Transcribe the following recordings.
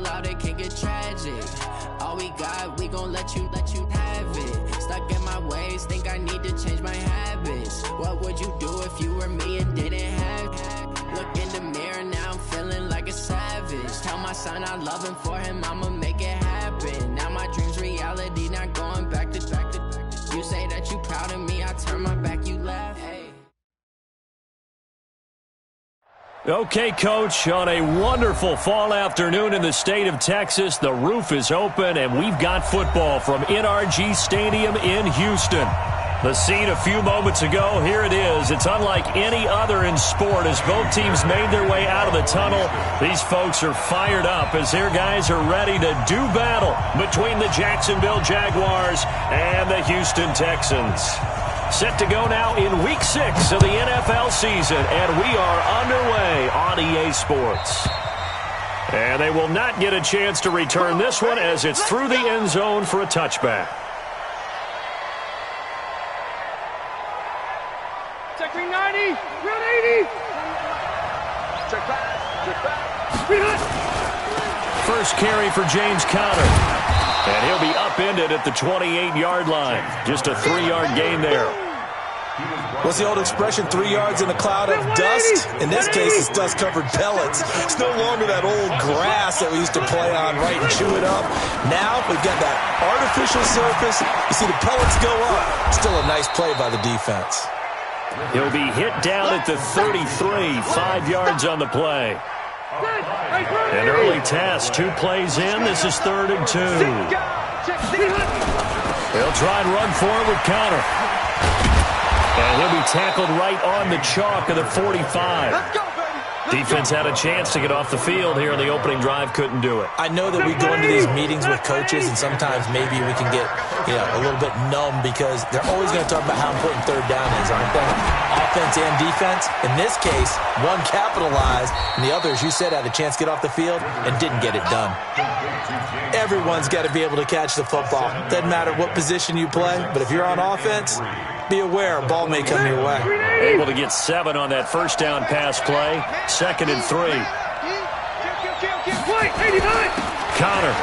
fall out, it can get tragic. All we got, we gon' let you have it. Stuck in my ways, think I need to change my habits. What would you do if you were me and didn't have it? Look in the mirror, now I'm feeling like a savage. Tell my son I love him, for him I'ma make it happen. Now my dream's reality, not going back to. You say that you proud of me, I turn my back, you laugh. Hey. Okay, Coach, on a wonderful fall afternoon in the state of Texas, the roof is open, and we've got football from NRG Stadium in Houston. The scene a few moments ago, here it is. It's unlike any other in sport as both teams made their way out of the tunnel. These folks are fired up as their guys are ready to do battle between the Jacksonville Jaguars and the Houston Texans. Set to go now in Week 6 of the NFL season, and we are underway on EA Sports. And they will not get a chance to return this one as it's through the end zone for a touchback. Checking 90, run 80. Check back. First carry for James Conner. And he'll be upended at the 28-yard line. Just a 3-yard gain there. What's the old expression, 3 yards in a cloud of dust? In this case, it's dust-covered pellets. It's no longer that old grass that we used to play on, right, and chew it up. Now we've got that artificial surface. You see the pellets go up. Still a nice play by the defense. He'll be hit down at the 33, 5 yards on the play. An early task, 2 plays in. This is 3rd and 2. They'll try and run for it with Conner. And he'll be tackled right on the chalk of the 45. Defense had a chance to get off the field here on the opening drive, couldn't do it. I know that we go into these meetings with coaches, and sometimes maybe we can get a little bit numb because they're always going to talk about how important 3rd down is, aren't they? Offense and defense. In this case, one capitalized, and the other, as you said, had a chance to get off the field and didn't get it done. Everyone's got to be able to catch the football. Doesn't matter what position you play, but if you're on offense, be aware a ball may come your way. Able to get 7 on that first down pass play. 2nd and 3. Conner.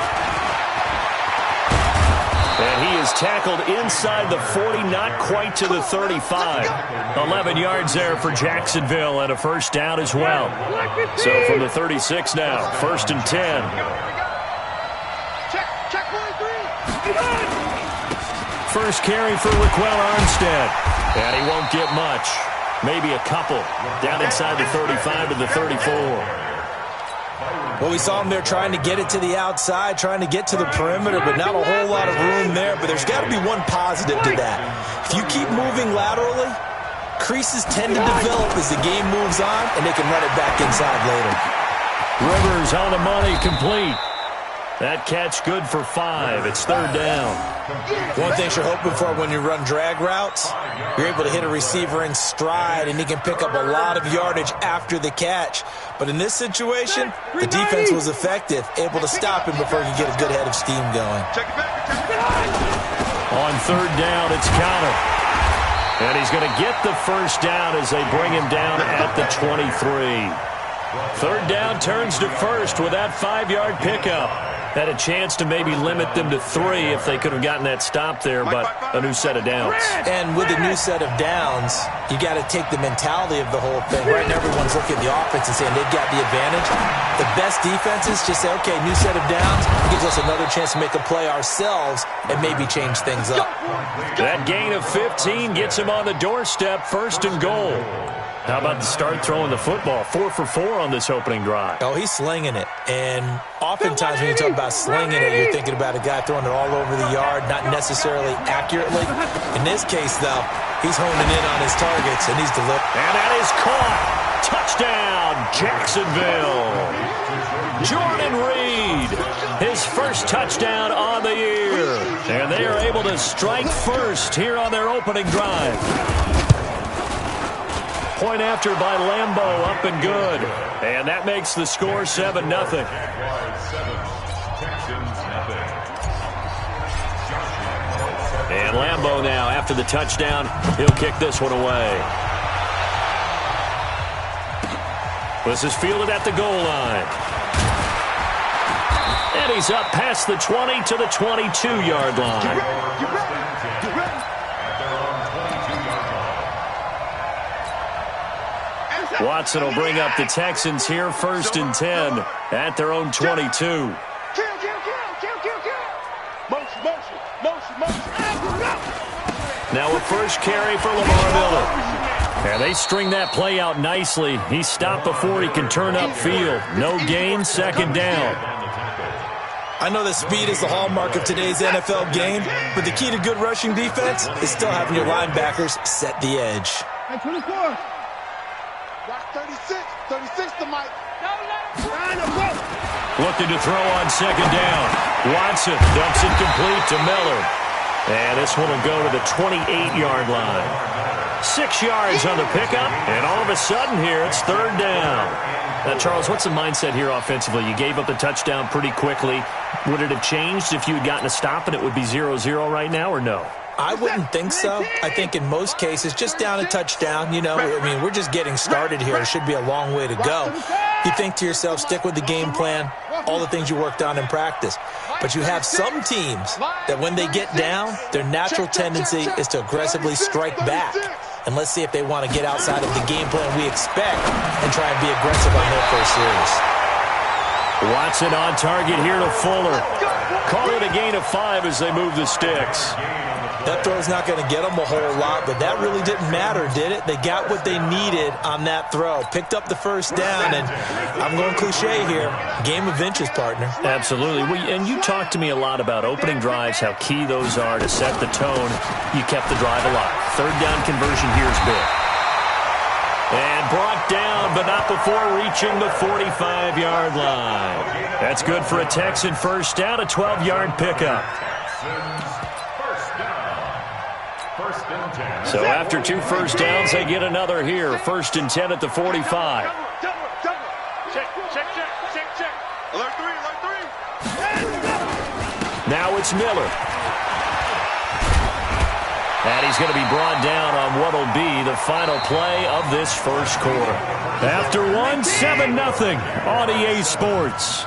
And he is tackled inside the 40, not quite to the 35. 11 yards there for Jacksonville and a first down as well. So from the 36 now, 1st and 10. First carry for Raquel Armstead. And he won't get much. Maybe a couple. Down inside the 35 to the 34. Well, we saw him there trying to get it to the outside, trying to get to the perimeter, but not a whole lot of room there. But there's got to be one positive to that. If you keep moving laterally, creases tend to develop as the game moves on, and they can run it back inside later. Rivers on the money, complete. That catch good for 5. It's 3rd down. One thing you're hoping for when you run drag routes, you're able to hit a receiver in stride, and he can pick up a lot of yardage after the catch. But in this situation, the defense was effective, able to stop him before he could get a good head of steam going. On 3rd down, it's Conner. And he's going to get the first down as they bring him down at the 23. 3rd down turns to 1st with that 5-yard pickup. Had a chance to maybe limit them to 3 if they could have gotten that stop there, but a new set of downs. And with a new set of downs, you got to take the mentality of the whole thing. Right now, everyone's looking at the offense and saying they've got the advantage. The best defenses just say, okay, new set of downs. It gives us another chance to make a play ourselves and maybe change things up. That gain of 15 gets him on the doorstep, 1st and goal. How about the start throwing the football? 4 for 4 on this opening drive. Oh, he's slinging it. And oftentimes when you talk about slinging it, you're thinking about a guy throwing it all over the yard, not necessarily accurately. In this case, though, he's honing in on his targets, and he's delivering. And that is caught. Touchdown, Jacksonville. Jordan Reed, his first touchdown on the year. And they are able to strike first here on their opening drive. Point after by Lambeau, up and good. And that makes the score 7-0. And Lambeau now, after the touchdown, he'll kick this one away. This is fielded at the goal line. And he's up past the 20 to the 22-yard line. Watson will bring up the Texans here, 1st and 10 at their own 22. Now a first carry for Lamar Miller. And they string that play out nicely. He stopped before he can turn upfield. No gain, 2nd down. I know that speed is the hallmark of today's NFL game, but the key to good rushing defense is still having your linebackers set the edge. Hey, 24. 36 to Mike. Looking to throw on 2nd down. Watson dumps it complete to Miller. And this one will go to the 28-yard line. 6 yards on the pickup, and all of a sudden here, it's 3rd down. Now, Charles, what's the mindset here offensively? You gave up the touchdown pretty quickly. Would it have changed if you had gotten a stop and it would be 0-0 right now, or no? I wouldn't think so. I think in most cases, just down a touchdown, you know, I mean, we're just getting started here. It should be a long way to go. You think to yourself, stick with the game plan, all the things you worked on in practice. But you have some teams that when they get down, their natural tendency is to aggressively strike back. And let's see if they want to get outside of the game plan we expect and try and be aggressive on their first series. Watson on target here to Fuller. Call it a gain of 5 as they move the sticks. That throw's not going to get them a whole lot, but that really didn't matter, did it? They got what they needed on that throw. Picked up the first down, and I'm going cliche here. Game of inches, partner. Absolutely. And you talked to me a lot about opening drives, how key those are to set the tone. You kept the drive alive. 3rd down conversion here is big. And brought down, but not before reaching the 45-yard line. That's good for a Texan first down, a 12-yard pickup. So after 2 first downs, they get another here. 1st and 10 at the 45. Check. Alert 3. Now it's Miller. And he's going to be brought down on what will be the final play of this first quarter. After 1, 7-0 on EA Sports.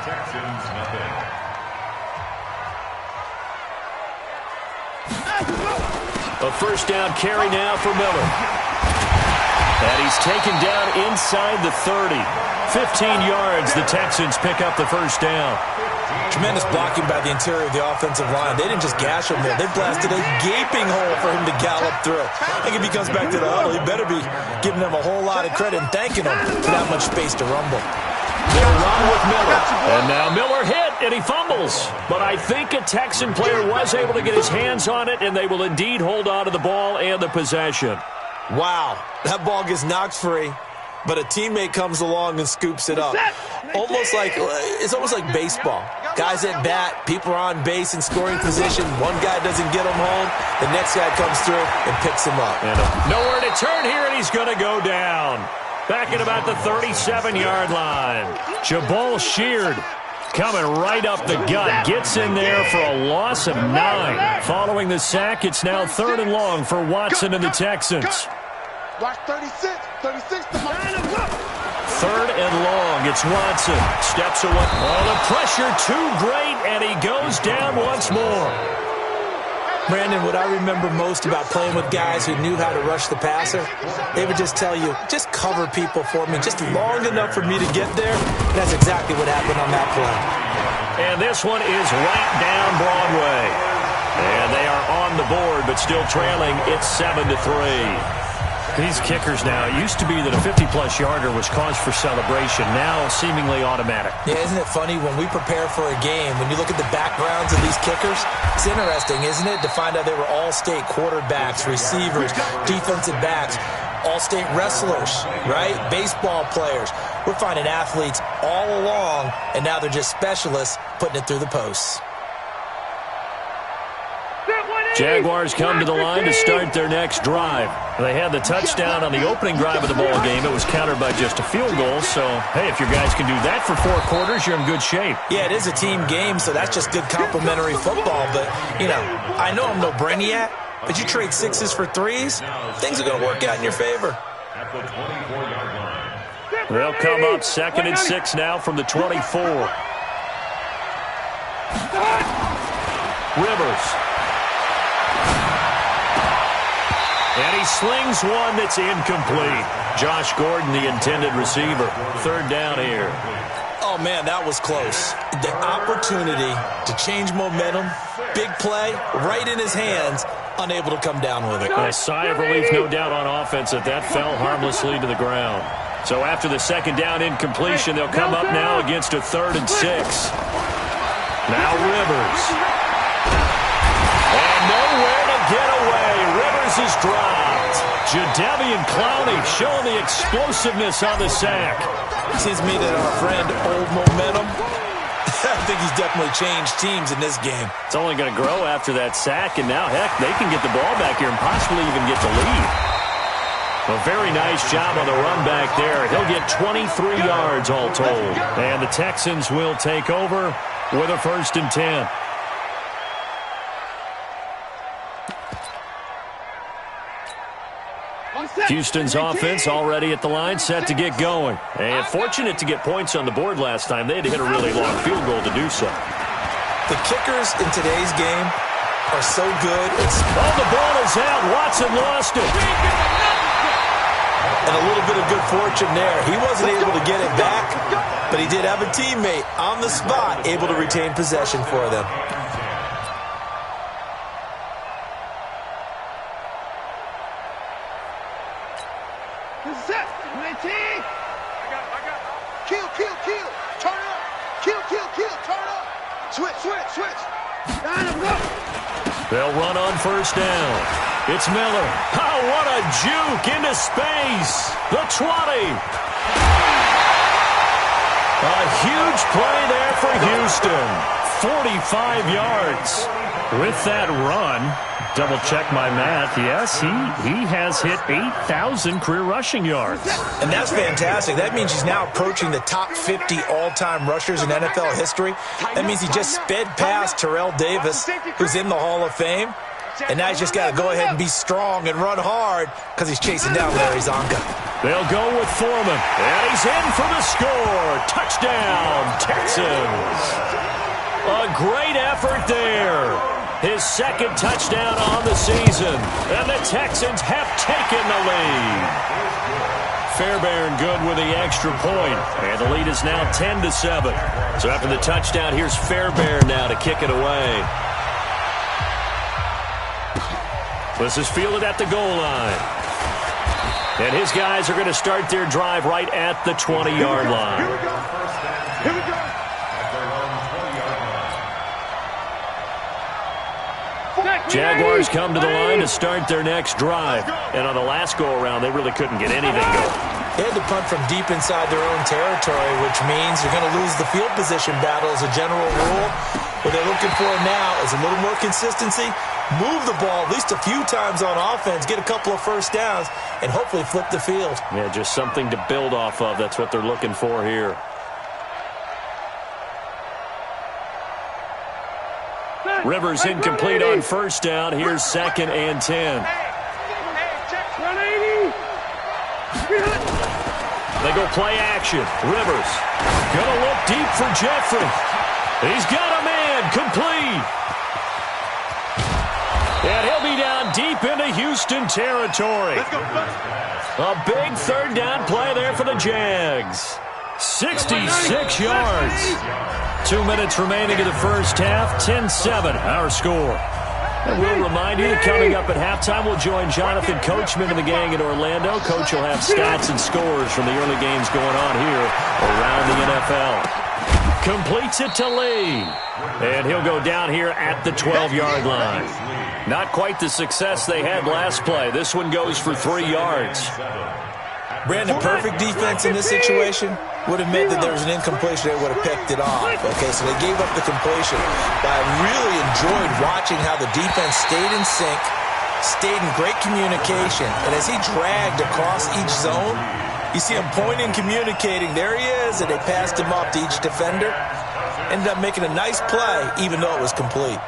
A first down carry now for Miller. And he's taken down inside the 30. 15 yards, the Texans pick up the first down. Tremendous blocking by the interior of the offensive line. They didn't just gash him there. They blasted a gaping hole for him to gallop through. I think if he comes back to the huddle, he better be giving them a whole lot of credit and thanking them for that much space to rumble. They'll run with Miller. And now Miller hit, and he fumbles. But I think a Texan player was able to get his hands on it, and they will indeed hold on to the ball and the possession. Wow, that ball gets knocked free, but a teammate comes along and scoops it up. It's almost like baseball. Guys at bat, people are on base in scoring position. One guy doesn't get him home. The next guy comes through and picks him up. And nowhere to turn here, and he's going to go down. Back at about the 37-yard line. Jabal Sheard coming right up the gut. Gets in there for a loss of 9. Following the sack, it's now 3rd and long for Watson and the Texans. Watch 36 to Mike. 3rd and long. It's Watson. Steps away. Oh, the pressure too great, and he goes down once more. Brandon, what I remember most about playing with guys who knew how to rush the passer, they would just tell you, just cover people for me, just long enough for me to get there. And that's exactly what happened on that play. And this one is right down Broadway. And they are on the board, but still trailing. It's 7-3. These kickers now, it used to be that a 50-plus yarder was cause for celebration. Now seemingly automatic. Yeah, isn't it funny when we prepare for a game, when you look at the backgrounds of these kickers, it's interesting, isn't it, to find out they were all-state quarterbacks, receivers, defensive backs, all-state wrestlers, right? Baseball players. We're finding athletes all along, and now they're just specialists putting it through the posts. Jaguars come to the line to start their next drive. They had the touchdown on the opening drive of the ball game. It was countered by just a field goal. So, hey, if your guys can do that for 4 quarters, you're in good shape. Yeah, it is a team game, so that's just good complimentary football. But, you know, I know I'm no brainiac, but you trade 6s for 3s, things are going to work out in your favor. They'll come up 2nd and 6 now from the 24. Rivers. And he slings one that's incomplete. Josh Gordon, the intended receiver. Third down here. Oh, man, that was close. The opportunity to change momentum, big play, right in his hands, unable to come down with it. A sigh of relief, no doubt, on offense that fell harmlessly to the ground. So after the second down incompletion, they'll come up now against a 3rd and 6. Now Rivers. And nowhere to get away. Rivers is dropped. Jadeveon Clowney showing the explosiveness on the sack. Seems to me that our friend, old momentum, I think he's definitely changed teams in this game. It's only going to grow after that sack, and now, heck, they can get the ball back here and possibly even get the lead. A very nice job on the run back there. He'll get 23 yards all told. And the Texans will take over with a 1st and 10. Houston's offense already at the line, set to get going. And fortunate to get points on the board last time. They had to hit a really long field goal to do so. The kickers in today's game are so good. Oh, the ball is out. Watson lost it. And a little bit of good fortune there. He wasn't able to get it back, but he did have a teammate on the spot able to retain possession for them. They'll run on 1st down. It's Miller. Oh, what a juke into space. The 20. A huge play there for Houston. 45 yards. With that run, double check my math. Yes, he has hit 8,000 career rushing yards. And that's fantastic. That means he's now approaching the top 50 all-time rushers in NFL history. That means he just sped past Terrell Davis, who's in the Hall of Fame. And now he's just got to go ahead and be strong and run hard because he's chasing down Larry Zonka. They'll go with Foreman. And he's in for the score. Touchdown, Texans. A great effort there. His 2nd touchdown on the season. And the Texans have taken the lead. Fairbairn good with the extra point. And the lead is now 10-7. So after the touchdown, here's Fairbairn now to kick it away. This is fielded at the goal line. And his guys are going to start their drive right at the 20-yard line. Here we go. Here we go. Jaguars come to the line to start their next drive. And on the last go-around, they really couldn't get anything going. They had to punt from deep inside their own territory, which means you're going to lose the field position battle as a general rule. What they're looking for now is a little more consistency, move the ball at least a few times on offense, get a couple of 1st downs, and hopefully flip the field. Yeah, just something to build off of. That's what they're looking for here. Rivers incomplete on 1st down. Here's 2nd and 10. They go play action. Rivers gonna look deep for Jeffrey. He's got a man complete. And he'll be down deep into Houston territory. A big 3rd down play there for the Jags. 66 yards. 2 minutes remaining in the first half. 10-7, our score. And we'll remind you that coming up at halftime, we'll join Jonathan Coachman and the gang in Orlando. Coach will have stats and scores from the early games going on here around the NFL. Completes it to Lee. And he'll go down here at the 12-yard line. Not quite the success they had last play. This one goes for 3 yards. Brandon, perfect defense in this situation would have meant that there was an incompletion. They would have picked it off. Okay, so they gave up the completion. But I really enjoyed watching how the defense stayed in sync, stayed in great communication. And as he dragged across each zone, you see him pointing, communicating. There he is, and they passed him off to each defender. Ended up making a nice play, even though it was complete.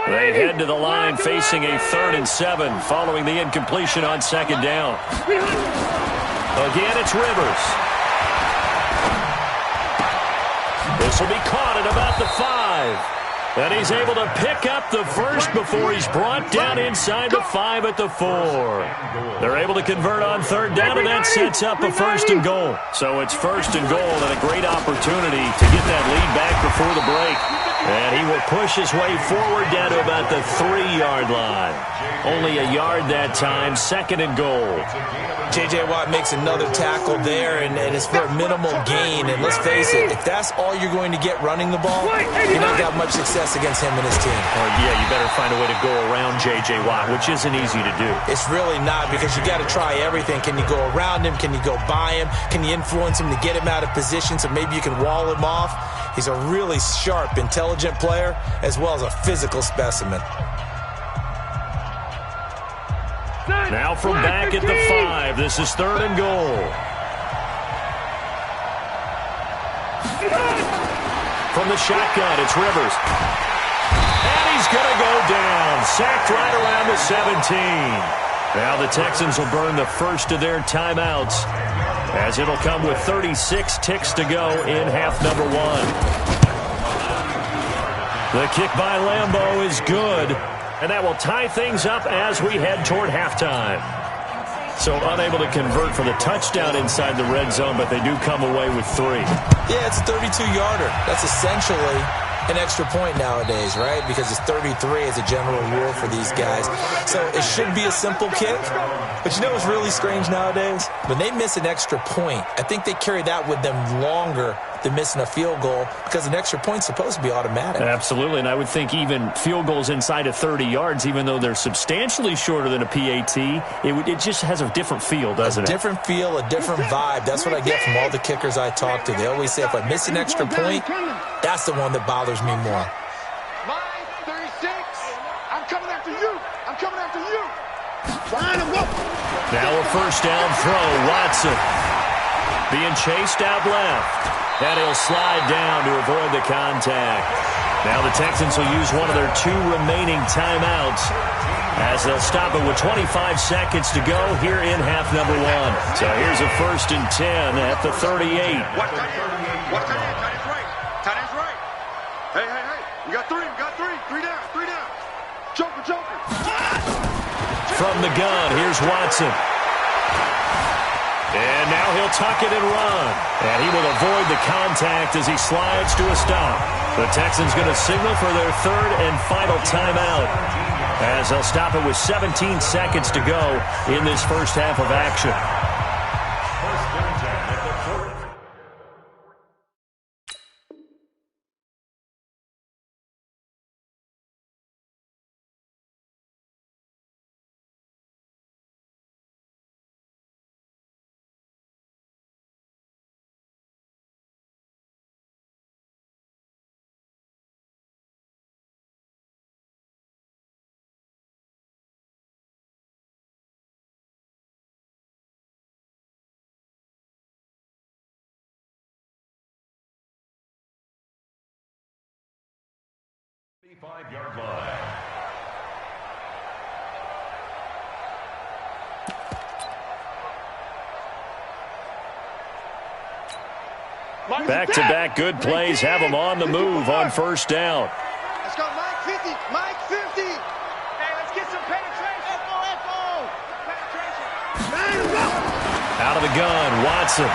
They head to the line facing a 3rd and 7 following the incompletion on 2nd down. Again, it's Rivers. This will be caught at about the 5. And he's able to pick up the first before he's brought down inside the 5 at the 4. They're able to convert on third down, and that sets up a 1st and goal. So it's 1st and goal and a great opportunity to get that lead back before the break. And he will push his way forward down to about the 3-yard line. Only a yard that time, 2nd and goal. J.J. Watt makes another tackle there, and it's for a minimal gain. And let's face it, if that's all you're going to get running the ball, you're not going to have much success against him and his team. Yeah, you better find a way to go around J.J. Watt, which isn't easy to do. It's really not, because you got to try everything. Can you go around him? Can you go by him? Can you influence him to get him out of position so maybe you can wall him off? He's a really sharp, intelligent player, as well as a physical specimen. Now from back at the 5, this is 3rd and goal. From the shotgun, it's Rivers. And he's going to go down. Sacked right around the 17. Now the Texans will burn the first of their timeouts, as it'll come with 36 ticks to go in half number 1. The kick by Lambeau is good. And that will tie things up as we head toward halftime. So unable to convert for the touchdown inside the red zone, but they do come away with 3. Yeah, it's a 32-yarder. That's essentially an extra point nowadays, right? Because it's 33 as a general rule for these guys. So it should be a simple kick. But you know what's really strange nowadays? When they miss an extra point, I think they carry that with them longer than missing a field goal, because an extra point's supposed to be automatic. Absolutely, and I would think even field goals inside of 30 yards, even though they're substantially shorter than a PAT, it just has a different feel, doesn't it? A different feel, a different vibe. That's what I get from all the kickers I talk to. They always say if I miss an extra point, that's the one that bothers me more. Line 36. I'm coming after you. I'm coming after you. Line him up. Now a first down throw. Watson being chased out left. And he'll slide down to avoid the contact. Now the Texans will use one of their 2 remaining timeouts, as they'll stop it with 25 seconds to go here in half number 1. So here's a 1st and 10 at the 38. Watch tight end. Watch tight end. Tight end's right. Tight end's right. Hey. We got 3. We got 3. 3 down. 3 down. Joker. From the gun, here's Watson. And now he'll tuck it and run. And he will avoid the contact as he slides to a stop. The Texans going to signal for their 3rd and final timeout, as they'll stop it with 17 seconds to go in this first half of action. The 5-yard line. Back-to-back good plays have them on the move on first down. Let's go, Mike 50. Mike 50. Hey, let's get some penetration. Echo. Penetration. Out of the gun, Watson.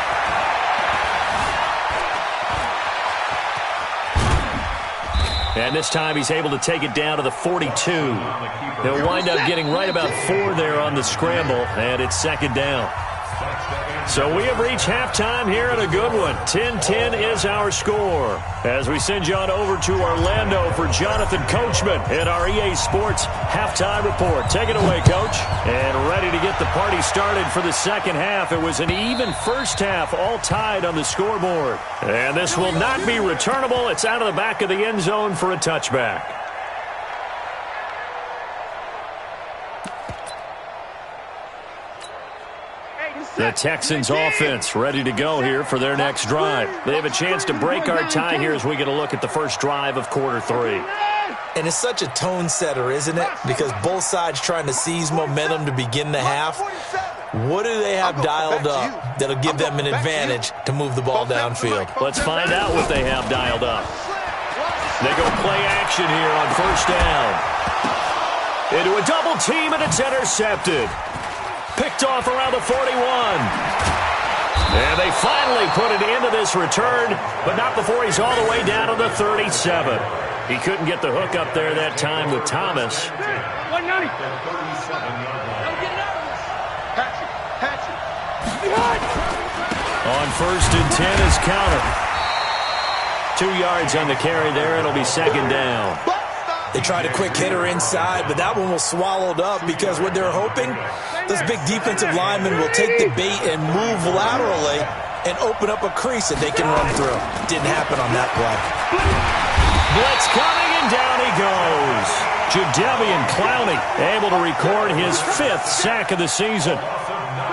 And this time he's able to take it down to the 42. He'll wind up getting right about 4 there on the scramble, and it's 2nd down. So we have reached halftime here in a good one. 10-10 is our score, as we send you on over to Orlando for Jonathan Coachman in our EA Sports Halftime Report. Take it away, Coach. And ready to get the party started for the second half. It was an even first half, all tied on the scoreboard. And this will not be returnable. It's out of the back of the end zone for a touchback. The Texans offense ready to go here for their next drive. They have a chance to break our tie here as we get a look at the first drive of quarter 3. And it's such a tone setter, isn't it? Because both sides trying to seize momentum to begin the half. What do they have dialed up that'll give them an advantage to move the ball downfield? Let's find out what they have dialed up. They go play action here on first down. Into a double team, and it's intercepted. Picked off around the 41. And they finally put it into this return, but not before he's all the way down to the 37. He couldn't get the hook up there that time with Thomas. On first and 10 is counter. 2 yards on the carry there. It'll be second down. They tried a quick hitter inside, but that one was swallowed up because what they're hoping, those big defensive linemen will take the bait and move laterally and open up a crease that they can run through. Didn't happen on that play. Blitz coming, and down he goes. Jadeveon Clowney able to record his 5th sack of the season.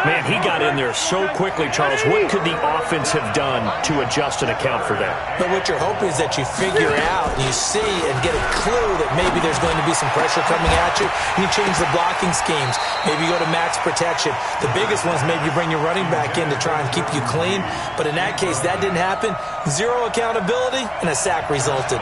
Man, he got in there so quickly, Charles. What could the offense have done to adjust and account for that? But what you're hoping is that you figure out, you see, and get a clue that maybe there's going to be some pressure coming at you, and you change the blocking schemes. Maybe you go to max protection. The biggest one is maybe you bring your running back in to try and keep you clean. But in that case, that didn't happen. 0 accountability, and a sack resulted.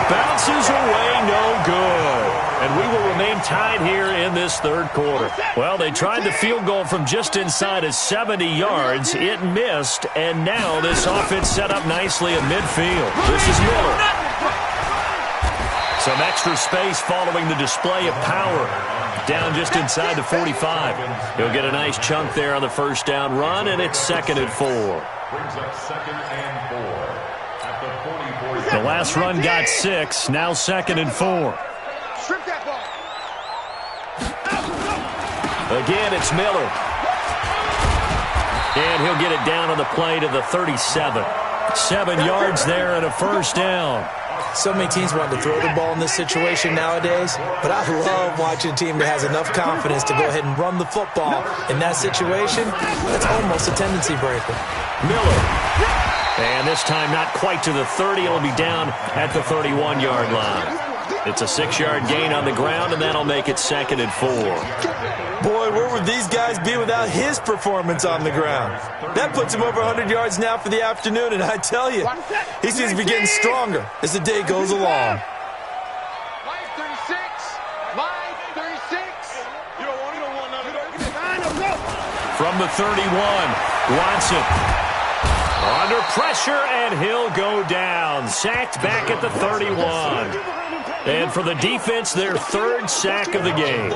Bounces away, no good. And we will remain tied here in this third quarter. Well, they tried the field goal from just inside of 70 yards. It missed, and now this offense set up nicely at midfield. This is Miller. Some extra space following the display of power. Down just inside the 45. He'll get a nice chunk there on the first down run, and it's 2nd and 4. Brings up 2nd and 4. The last run got 6, now 2nd and 4. Again, it's Miller. And he'll get it down on the play to the 37. 7 yards there and a first down. So many teams want to throw the ball in this situation nowadays, but I love watching a team that has enough confidence to go ahead and run the football. In that situation, that's almost a tendency breaker. Miller. And this time not quite to the 30. It'll be down at the 31-yard line. It's a 6-yard gain on the ground, and that'll make it 2nd and 4. Boy, where would these guys be without his performance on the ground? That puts him over 100 yards now for the afternoon, and I tell you, he seems to be getting stronger as the day goes along. Line 36. Line 36. You don't want none. From the 31, Watson. Under pressure, and he'll go down. Sacked back at the 31. And for the defense, their 3rd sack of the game.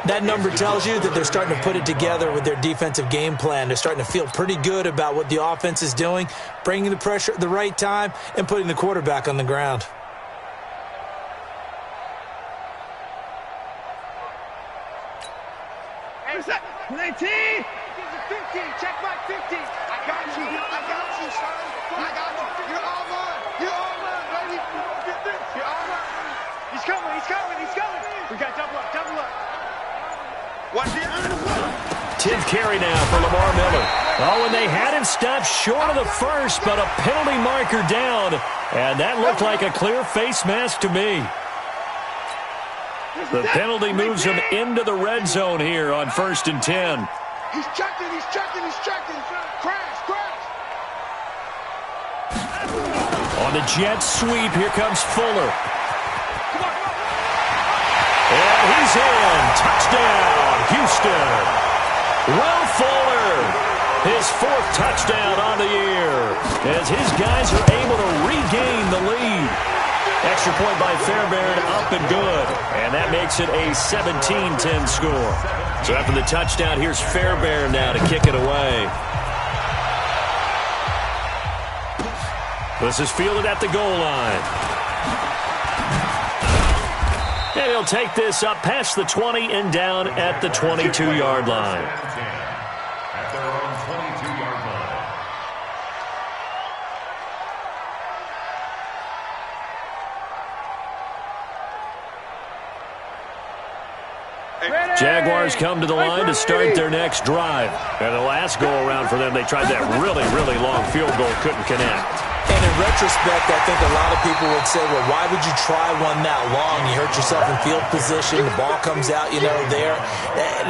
That number tells you that they're starting to put it together with their defensive game plan. They're starting to feel pretty good about what the offense is doing, bringing the pressure at the right time, and putting the quarterback on the ground. Hey, 19. 15. Check my 50. I got you. I got you, son. I got you. You're all mine. You're all mine, baby. You're all mine. He's coming. He's coming. He's coming. We got double up. Double up. Watch it. 10th carry now for Lamar Miller. Oh, and they had him stopped short of the first, but a penalty marker down. And that looked like a clear face mask to me. The penalty moves him into the red zone here on 1st and 10. He's checking. He's checking. He's checking. Crash. Crash. On the jet sweep, here comes Fuller. And he's in. Touchdown, Houston. Will Fuller, his 4th touchdown on the year, as his guys are able to regain the lead. Extra point by Fairbairn, up and good. And that makes it a 17-10 score. So after the touchdown, here's Fairbairn now to kick it away. This is fielded at the goal line. And he'll take this up past the 20 and down at the 22-yard line. At their own 22-yard line. Jaguars come to the line to start their next drive. And the last go-around for them, they tried that really, really long field goal, couldn't connect. retrospect, I think a lot of people would say, well, why would you try one that long? You hurt yourself in field position. The ball comes out, there.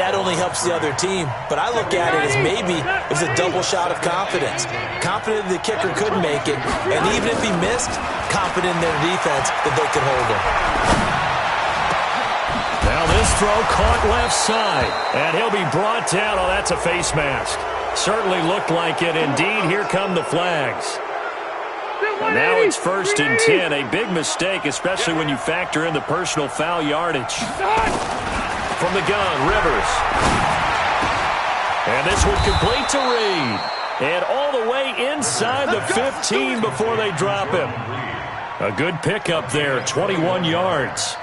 That only helps the other team. But I look at it as maybe it was a double shot of confidence. Confident the kicker could make it. And even if he missed, confident in their defense that they could hold him. Now this throw caught left side. And he'll be brought down. Oh, that's a face mask. Certainly looked like it. Indeed, here come the flags. And now it's 1st and 10. A big mistake, especially when you factor in the personal foul yardage. From the gun, Rivers. And this one complete to Reed. And all the way inside the 15 before they drop him. A good pickup there, 21 yards.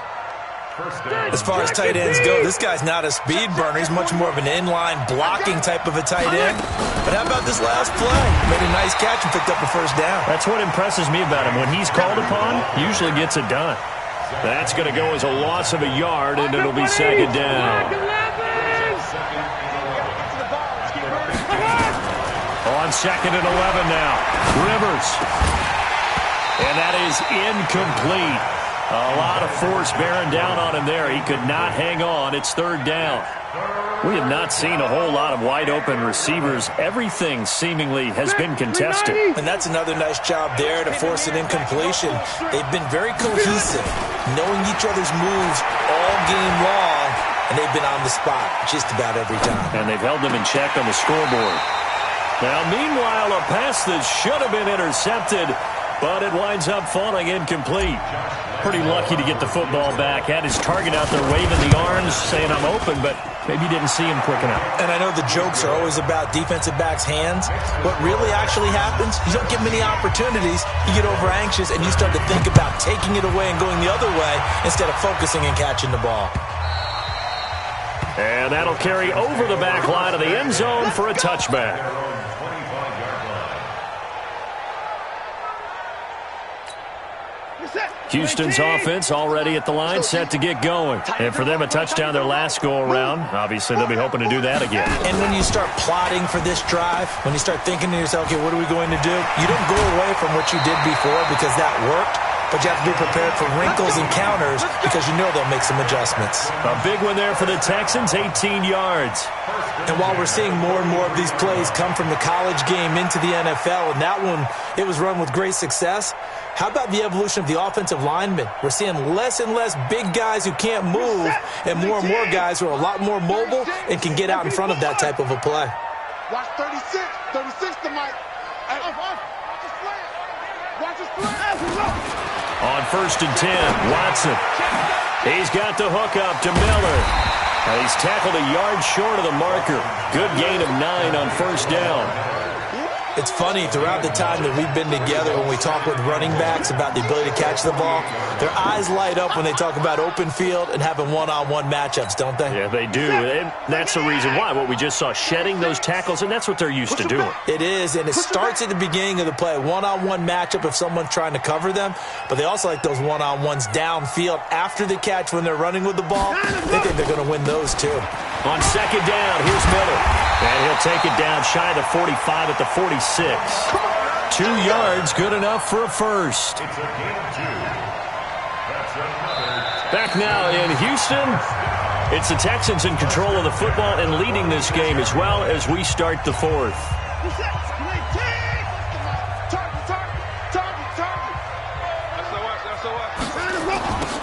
As far as tight ends go, this guy's not a speed burner. He's much more of an inline blocking type of a tight end. But how about this last play? Made a nice catch and picked up a first down. That's what impresses me about him. When he's called upon, usually gets it done. That's going to go as a loss of a yard, and it'll be 2nd down. On 2nd and 11 now. Rivers. And that is incomplete. A lot of force bearing down on him there. He could not hang on. It's 3rd down. We have not seen a whole lot of wide-open receivers. Everything seemingly has been contested. And that's another nice job there to force an incompletion. They've been very cohesive, knowing each other's moves all game long, and they've been on the spot just about every time. And they've held them in check on the scoreboard. Now, meanwhile, a pass that should have been intercepted, but it winds up falling incomplete. Pretty lucky to get the football back. Had his target out there waving the arms, saying I'm open, but maybe didn't see him quick enough. And I know the jokes are always about defensive backs' hands. What really actually happens, you don't get many opportunities. You get over anxious, and you start to think about taking it away and going the other way instead of focusing and catching the ball. And that'll carry over the back line of the end zone for a touchback. Houston's offense already at the line, set to get going. And for them, a touchdown their last go-around. Obviously, they'll be hoping to do that again. And when you start plotting for this drive, when you start thinking to yourself, okay, what are we going to do? You don't go away from what you did before because that worked, but you have to be prepared for wrinkles and counters because you know they'll make some adjustments. A big one there for the Texans, 18 yards. And while we're seeing more and more of these plays come from the college game into the NFL, and that one, it was run with great success, how about the evolution of the offensive linemen? We're seeing less and less big guys who can't move and more guys who are a lot more mobile and can get out in front of that type of a play. Watch 36. 36 to Mike. Watch his slant. Watch his slant. On 1st and 10, Watson. He's got the hook up to Miller. And he's tackled a yard short of the marker. Good gain of 9 on 1st down. It's funny, throughout the time that we've been together, when we talk with running backs about the ability to catch the ball, their eyes light up when they talk about open field and having one-on-one matchups, don't they? Yeah, they do. And that's the reason why. What we just saw, shedding those tackles, and that's what they're used to doing. It is, and it starts at the beginning of the play. One-on-one matchup if someone's trying to cover them, but they also like those one-on-ones downfield after the catch when they're running with the ball. They think they're going to win those, too. On 2nd down, here's Miller. And he'll take it down shy of the 45 at the 46. 2 yards, good enough for a first. Back now in Houston, it's the Texans in control of the football and leading this game as well as we start the 4th.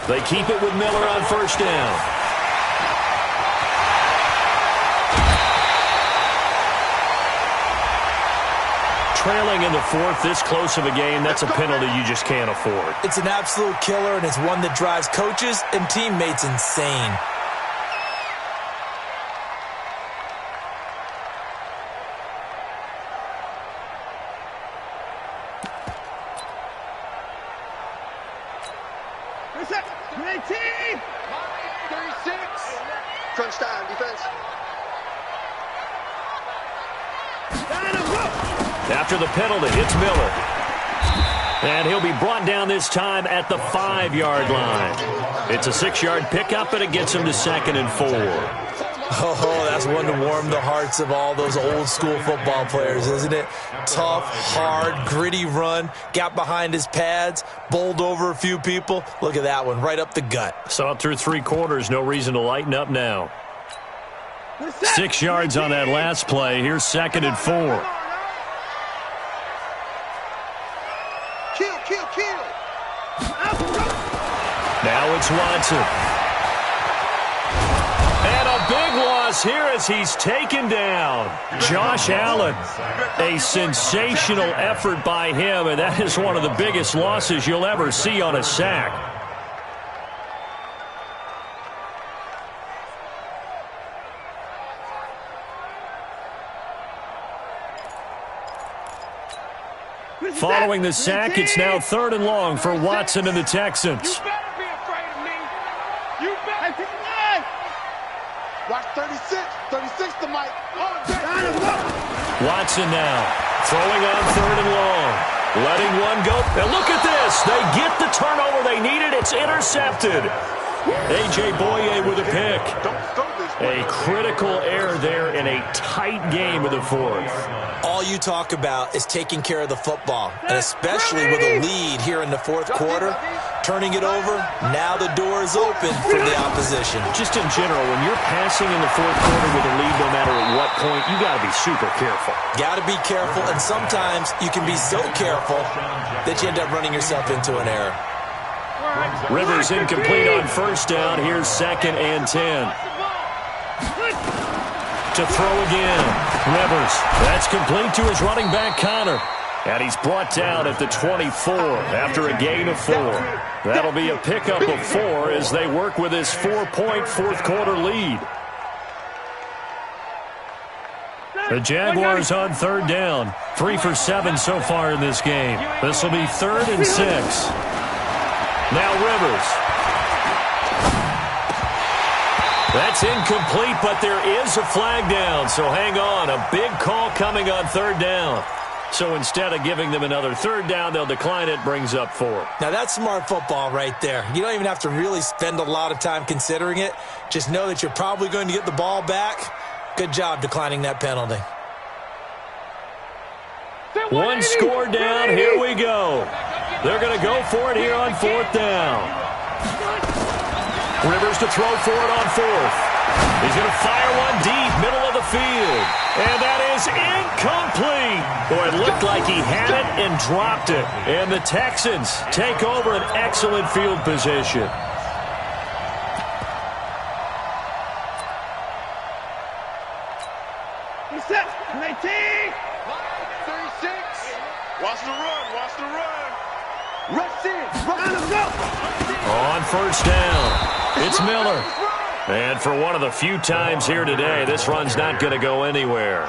They keep it with Miller on 1st down. Trailing in the 4th, this close of a game, that's a penalty you just can't afford. It's an absolute killer, and it's one that drives coaches and teammates insane. Reset. 19. 36. Crunch time, defense. After the penalty, it's Miller. And he'll be brought down this time at the 5-yard line. It's a 6-yard pickup, and it gets him to 2nd and 4. Oh, that's one to warm the hearts of all those old school football players, isn't it? Tough, hard, gritty run, got behind his pads, bowled over a few people. Look at that one, right up the gut. So up through 3 quarters, no reason to lighten up now. 6 yards on that last play. Here's 2nd and 4. Kill. Now it's Watson. And a big loss here as he's taken down. Josh Allen. A sensational effort by him, and that is one of the biggest losses you'll ever see on a sack. Following the sack, it's now 3rd and long for Watson and the Texans. You better be afraid of me. You better. Watch 36. 36 to Mike. Watson now throwing on 3rd and long. Letting one go. And look at this. They get the turnover they needed. It's intercepted. A.J. Boye with a pick. A critical error there in a tight game of the 4th. All you talk about is taking care of the football, and especially with a lead here in the 4th quarter, turning it over, now the door is open for the opposition. Just in general, when you're passing in the 4th quarter with a lead, no matter at what point, you got to be super careful. Got to be careful, and sometimes you can be so careful that you end up running yourself into an error. Rivers incomplete on 1st down. Here's 2nd and 10. To throw again. Rivers. That's complete to his running back, Connor. And he's brought down at the 24 after a gain of 4. That'll be a pickup of 4 as they work with his 4-point 4th quarter lead. The Jaguars on 3rd down. 3 for 7 so far in this game. This will be 3rd and 6. Now Rivers. That's incomplete, but there is a flag down, so hang on. A big call coming on 3rd down. So instead of giving them another 3rd down, they'll decline it, brings up 4. Now that's smart football right there. You don't even have to really spend a lot of time considering it. Just know that you're probably going to get the ball back. Good job declining that penalty. 1 score down, here we go. They're going to go for it here on 4th down. Rivers to throw for it on 4th. He's going to fire one deep, middle of the field. And that is incomplete. Boy, it looked like he had it and dropped it. And the Texans take over an excellent field position. He's set. 19. 36. Watch the run. Rush in. Let's go. On 1st down. It's Miller. And for one of the few times here today, this run's not going to go anywhere.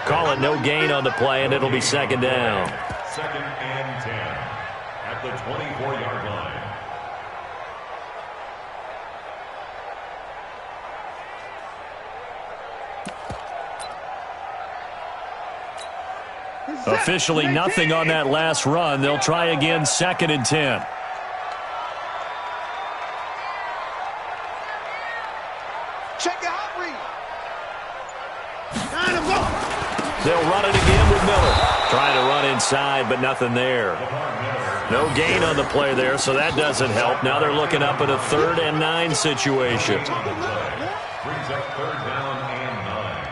Call it no gain on the play, and it'll be 2nd down. 2nd and 10 at the 24-yard line. Officially nothing on that last run. They'll try again 2nd and 10. Check your hot read. They'll run it again with Miller. Trying to run inside, but nothing there. No gain on the play there, so that doesn't help. Now they're looking up at a 3rd and 9 situation. Brings up 3rd down and 9.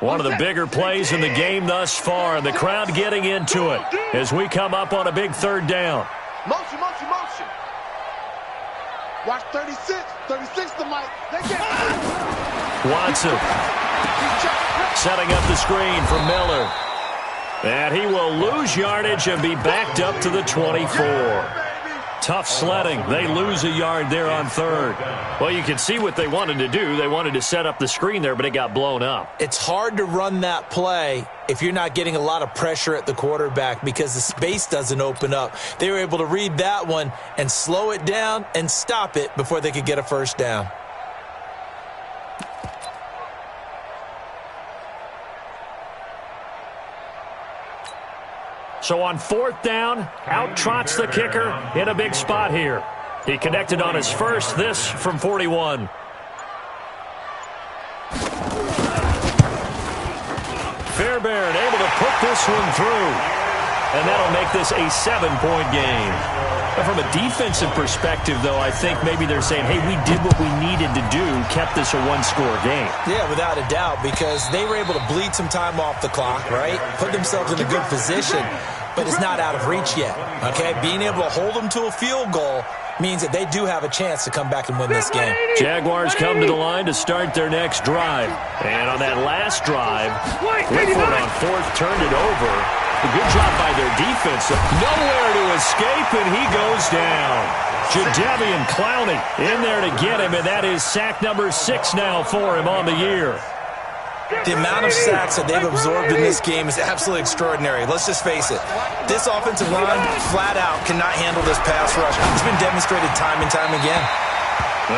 One of the bigger plays in the game thus far, and the crowd getting into it as we come up on a big 3rd down. Motion. Watch 36. 36 to Mike. Watson setting up the screen for Miller. And he will lose yardage and be backed up to the 24. Tough sledding. They lose a yard there on 3rd. Well, you can see what they wanted to do. They wanted to set up the screen there, but it got blown up. It's hard to run that play if you're not getting a lot of pressure at the quarterback because the space doesn't open up. They were able to read that one and slow it down and stop it before they could get a 1st down. So on 4th down, out trots the kicker in a big spot here. He connected on his first, this from 41. Fairbairn able to put this one through. And that'll make this a 7-point game. But from a defensive perspective, though, I think maybe they're saying, hey, we did what we needed to do, kept this a one-score game. Yeah, without a doubt, because they were able to bleed some time off the clock, right? Put themselves in a good position, but it's not out of reach yet, okay? Being able to hold them to a field goal means that they do have a chance to come back and win this game. Jaguars come to the line to start their next drive. And on that last drive, Whitford on 4th turned it over. A good job by their defense. Nowhere to escape, and he goes down. Jadeveon Clowney in there to get him, and that is sack number 6 now for him on the year. The amount of sacks that they've absorbed in this game is absolutely extraordinary. Let's just face it. This offensive line, flat out, cannot handle this pass rush. It's been demonstrated time and time again.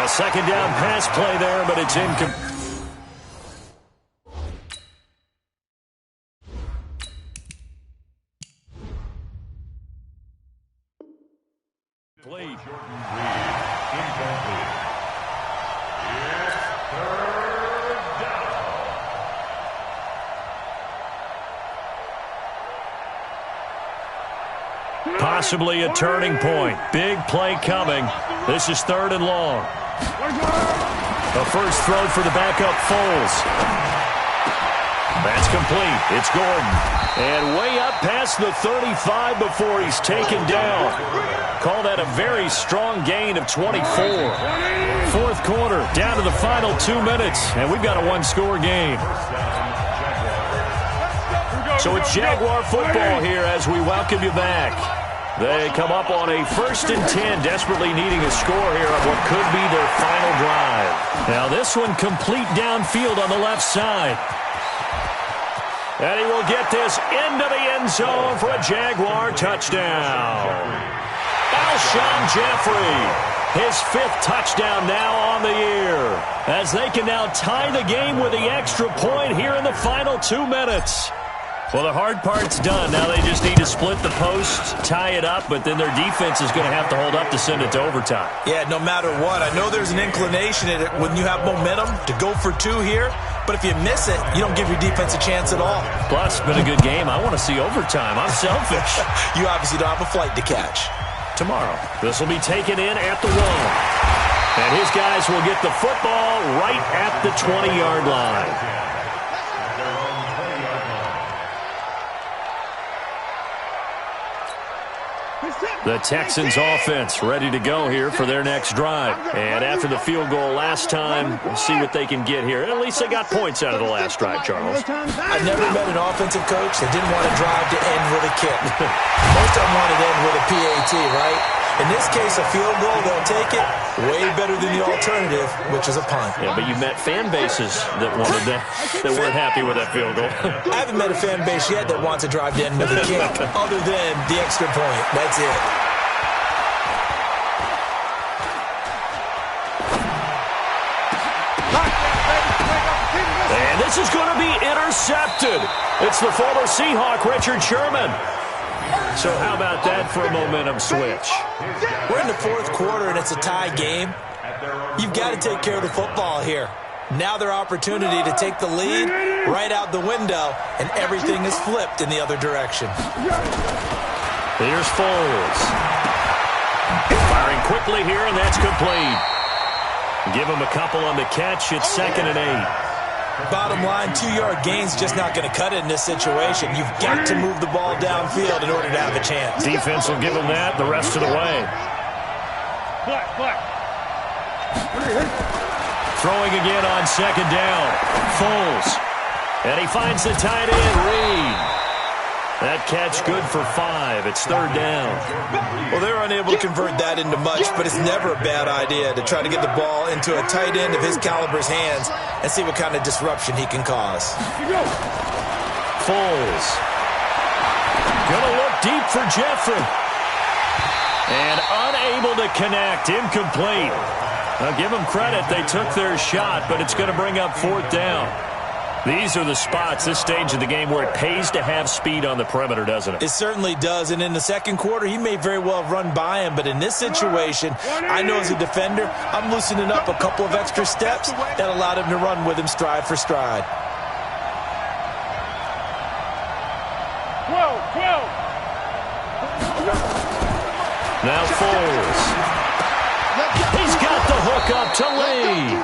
A second down pass play there, but it's incomplete. Possibly a turning point. Big play coming. This is 3rd and long. The first throw for the backup Foles. That's complete. It's Gordon. And way up past the 35 before he's taken down. Call that a very strong gain of 24. 4th quarter, down to the final 2 minutes. And we've got a one-score game. So it's Jaguar football here as we welcome you back. They come up on a 1st and 10, desperately needing a score here on what could be their final drive. Now this one complete downfield on the left side. And he will get this into the end zone for a Jaguar touchdown. Alshon Jeffrey, his 5th touchdown now on the year, as they can now tie the game with the extra point here in the final 2 minutes. Well, the hard part's done. Now they just need to split the post, tie it up, but then their defense is going to have to hold up to send it to overtime. Yeah, no matter what. I know there's an inclination in it when you have momentum to go for 2 here, but if you miss it, you don't give your defense a chance at all. Plus, it's been a good game. I want to see overtime. I'm selfish. You obviously don't have a flight to catch. Tomorrow, this will be taken in at the 1. And his guys will get the football right at the 20-yard line. The Texans offense ready to go here for their next drive. And after the field goal last time, we'll see what they can get here. At least they got points out of the last drive, Charles. I've never met an offensive coach that didn't want to drive to end with a kick. Most of them wanted to end with a PAT, right? In this case, a field goal, they'll take it. Way better than the alternative, which is a punt. Yeah, but you met fan bases that wanted that weren't happy with that field goal. I haven't met a fan base yet that wants to drive to end with a kick, other than the extra point. That's it. And this is going to be intercepted. It's the former Seahawk, Richard Sherman. So how about that for a momentum switch? We're in the 4th quarter, and it's a tie game. You've got to take care of the football here. Now their opportunity to take the lead right out the window, and everything is flipped in the other direction. Here's Foles. Firing quickly here, and that's complete. Give him a couple on the catch. It's 2nd and 8. Bottom line, 2-yard gain's just not going to cut it in this situation. You've got to move the ball downfield in order to have a chance. Defense will give him that the rest of the way. Throwing again on 2nd down. Foles. And he finds the tight end, Reed. That catch good for 5. It's 3rd down. Well, they were unable to convert that into much, but it's never a bad idea to try to get the ball into a tight end of his caliber's hands and see what kind of disruption he can cause. Foles. Gonna look deep for Jeffrey. And unable to connect. Incomplete. Now give them credit. They took their shot, but it's going to bring up 4th down. These are the spots, this stage of the game, where it pays to have speed on the perimeter, doesn't it? It certainly does, and in the second quarter, he may very well have run by him, but in this situation, I know as a defender, I'm loosening up a couple of extra steps that allowed him to run with him stride for stride. Now Foles. He's got the hook up to Lee.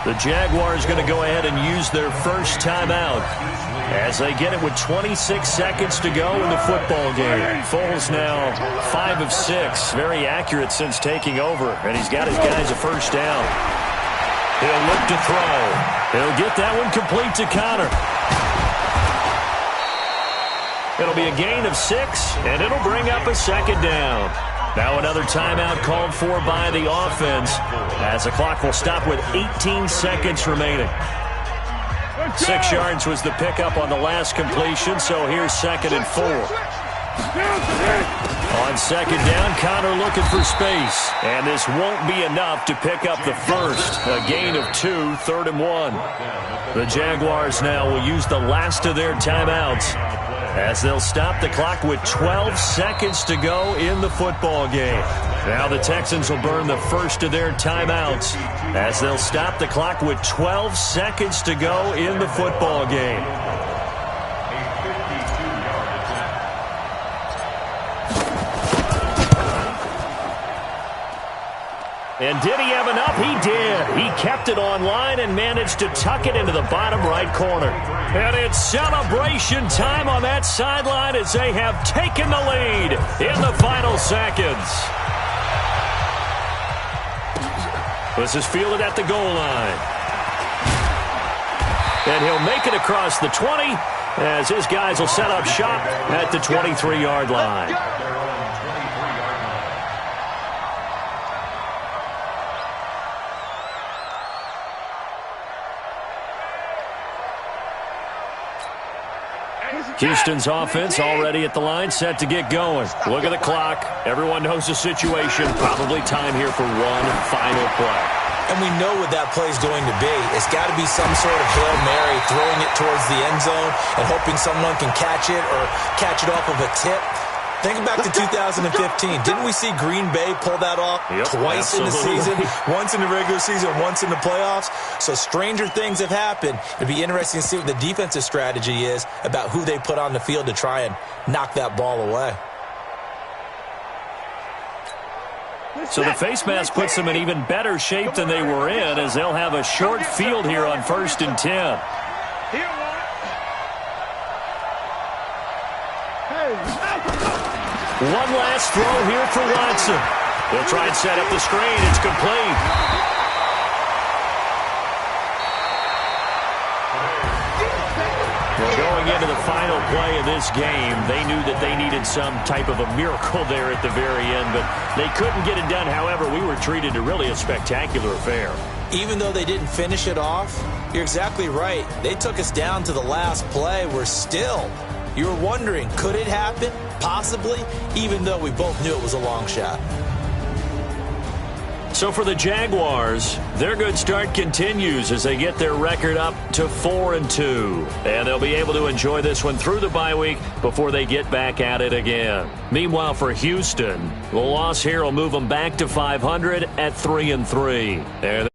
The Jaguars going to go ahead and use their first timeout as they get it with 26 seconds to go in the football game. Foles now 5 of 6, very accurate since taking over, and he's got his guys a first down. He'll look to throw. He'll get that one complete to Connor. It'll be a gain of 6, and it'll bring up a second down. Now another timeout called for by the offense as the clock will stop with 18 seconds remaining. 6 yards was the pickup on the last completion, so here's 2nd and 4. On 2nd down, Connor looking for space, and this won't be enough to pick up the first. A gain of 2, 3rd and 1. The Jaguars now will use the last of their timeouts as they'll stop the clock with 12 seconds to go in the football game. Now the Texans will burn the first of their timeouts as they'll stop the clock with 12 seconds to go in the football game. And did he have enough? He did. He kept it online and managed to tuck it into the bottom right corner. And it's celebration time on that sideline as they have taken the lead in the final seconds. This is fielded at the goal line. And he'll make it across the 20 as his guys will set up shop at the 23-yard line. Houston's offense already at the line, set to get going. Look at the clock. Everyone knows the situation. Probably time here for one final play. And we know what that play is going to be. It's got to be some sort of Hail Mary, throwing it towards the end zone and hoping someone can catch it or catch it off of a tip. Think back to 2015. Didn't we see Green Bay pull that off twice in the season? Once in the regular season, once in the playoffs. So stranger things have happened. It'd be interesting to see what the defensive strategy is about who they put on the field to try and knock that ball away. So the face mask puts them in even better shape than they were in as they'll have a short field here on 1st and 10. One last throw here for Watson. They'll try and set up the screen. It's complete. Well, going into the final play of this game, they knew that they needed some type of a miracle there at the very end, but they couldn't get it done. However, we were treated to really a spectacular affair. Even though they didn't finish it off, you're exactly right. They took us down to the last play. We're still... You were wondering, could it happen? Possibly, even though we both knew it was a long shot. So for the Jaguars, their good start continues as they get their record up to 4-2. And they'll be able to enjoy this one through the bye week before they get back at it again. Meanwhile, for Houston, the loss here will move them back to 500 at 3-3.